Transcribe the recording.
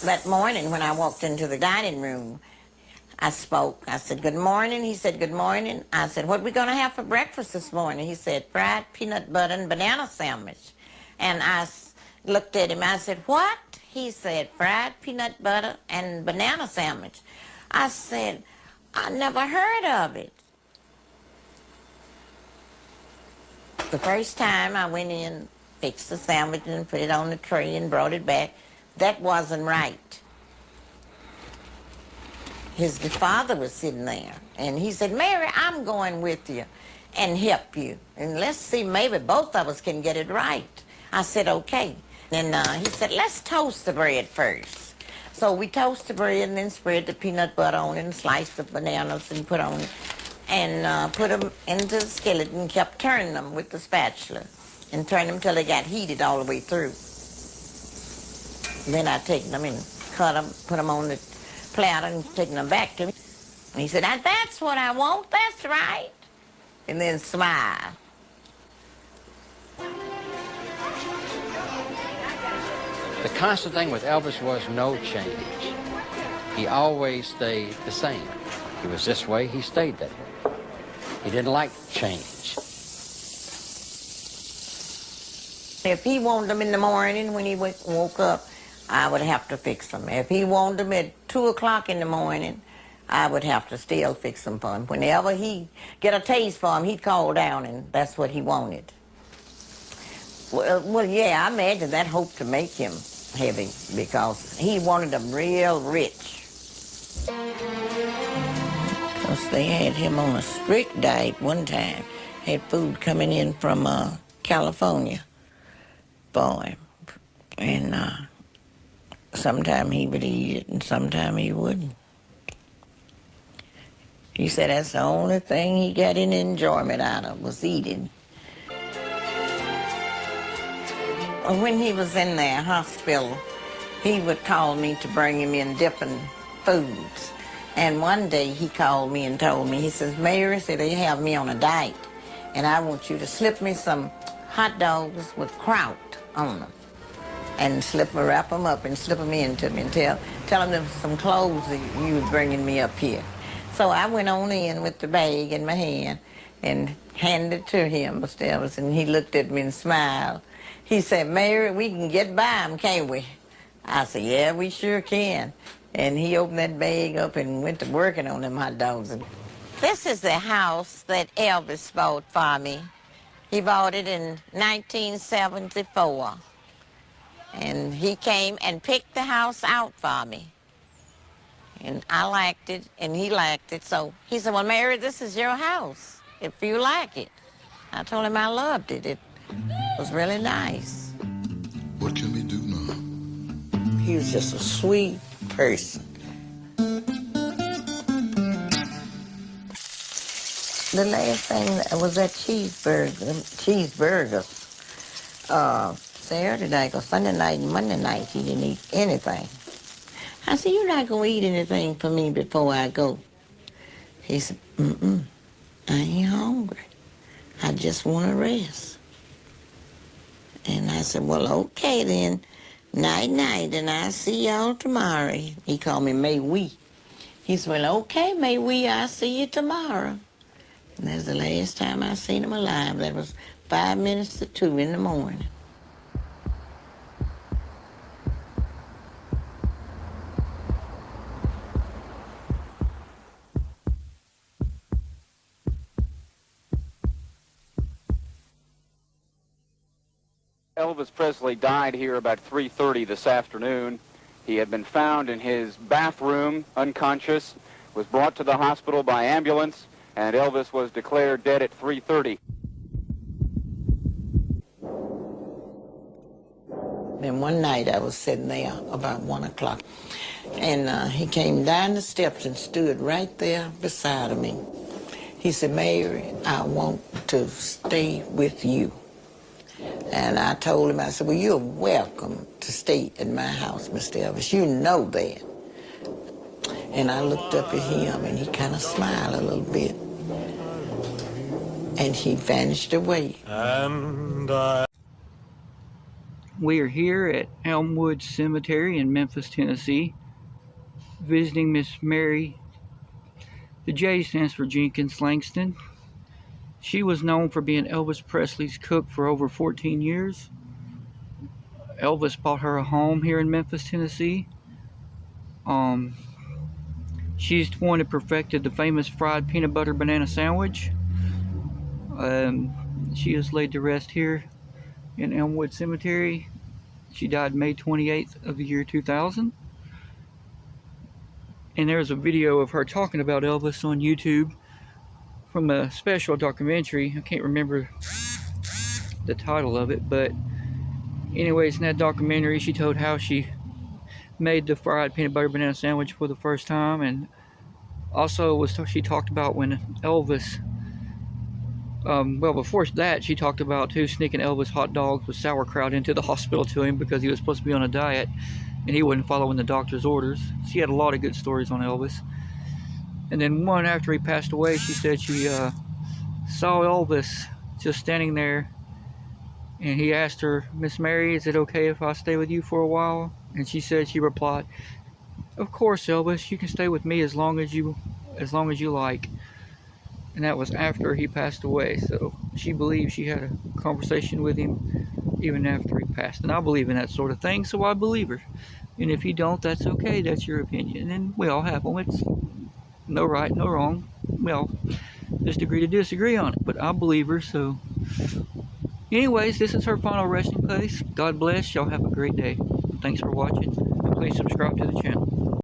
That morning when I walked into the dining room, I spoke. I said, good morning. He said, good morning. I said, what are we going to have for breakfast this morning? He said, fried peanut butter and banana sandwich. And I looked at him. I said, what? He said, fried peanut butter and banana sandwich. I said, I never heard of it. The first time I went in, fixed the sandwich and put it on the tray and brought it back, that wasn't right. His father was sitting there, and he said, Mary, I'm going with you and help you. And let's see, maybe both of us can get it right. I said, okay. And he said, let's toast the bread first. So we toast the bread and then spread the peanut butter on it and slice the bananas and put on it. And put them into the skillet and kept turning them with the spatula and turned them till they got heated all the way through. Then I take them and cut them, put them on the platter and taking them back to me. And he said, that's what I want, that's right. And then smile. The constant thing with Elvis was no change. He always stayed the same. He was this way, he stayed that way. He didn't like change. If he wanted them in the morning when he woke up, I would have to fix them. If he wanted them at 2 o'clock in the morning, I would have to still fix them for him. Whenever he get a taste for them, he'd call down, and that's what he wanted. Well, yeah, I imagine that hoped to make him heavy because he wanted them real rich. Because they had him on a strict diet one time. Had food coming in from California for him. And sometime he would eat it and sometime he wouldn't. He said that's the only thing he got any enjoyment out of was eating. When he was in the hospital, he would call me to bring him in different foods. And one day he called me and told me, he says, Mary, said they have me on a diet, and I want you to slip me some hot dogs with kraut on them. And wrap them up and slip them in to me and tell them there was some clothes that you were bringing me up here. So I went on in with the bag in my hand and handed it to him, Mr. Elvis, and he looked at me and smiled. He said, Mary, we can get by them, can't we? I said, yeah, we sure can. And he opened that bag up and went to working on them hot dogs. This is the house that Elvis bought for me. He bought it in 1974. And he came and picked the house out for me. And I liked it, and he liked it. So he said, well, Mary, this is your house, if you like it. I told him I loved it. It was really nice. What can we do now? He was just a sweet person. The last thing was that cheeseburgers. Saturday night or Sunday night and Monday night, he didn't eat anything. I said, you're not going to eat anything for me before I go. He said, I ain't hungry. I just want to rest. And I said, well, okay then. Night-night, and I'll see y'all tomorrow. He called me May we. He said, well, okay, May we, I'll see you tomorrow. And that's the last time I seen him alive. That was 5 minutes to 2 in the morning. Elvis Presley died here about 3:30 this afternoon. He had been found in his bathroom, unconscious, was brought to the hospital by ambulance, and Elvis was declared dead at 3:30. Then one night I was sitting there about 1 o'clock, and he came down the steps and stood right there beside of me. He said, Mary, I want to stay with you. And I told him, I said, well, you're welcome to stay at my house, Mr. Elvis. You know that. And I looked up at him, and he kind of smiled a little bit. And he vanished away. And I We are here at Elmwood Cemetery in Memphis, Tennessee, visiting Miss Mary. The J stands for Jenkins Langston. She was known for being Elvis Presley's cook for over 14 years. Elvis bought her a home here in Memphis, Tennessee. She's the one that perfected the famous fried peanut butter banana sandwich. She is laid to rest here in Elmwood Cemetery. She died May 28th of the year 2000. And there's a video of her talking about Elvis on YouTube from a special documentary. I can't remember the title of it, but anyways, in that documentary she told how she made the fried peanut butter banana sandwich for the first time, and also she talked about when Elvis, well, before that she talked about sneaking Elvis hot dogs with sauerkraut into the hospital to him because he was supposed to be on a diet and he wasn't following the doctor's orders. She had a lot of good stories on Elvis. And then one after he passed away, she said she saw Elvis just standing there, and he asked her, "Miss Mary, is it okay if I stay with you for a while?" And she replied, "Of course, Elvis, you can stay with me as long as you like." And that was after he passed away. So she believes she had a conversation with him even after he passed. And I believe in that sort of thing, so I believe her. And if you don't, that's okay. That's your opinion. And we all have them. It's no right, no wrong. Well, just agree to disagree on it. But I believe her, so... Anyways, this is her final resting place. God bless. Y'all have a great day. Thanks for watching. And please subscribe to the channel.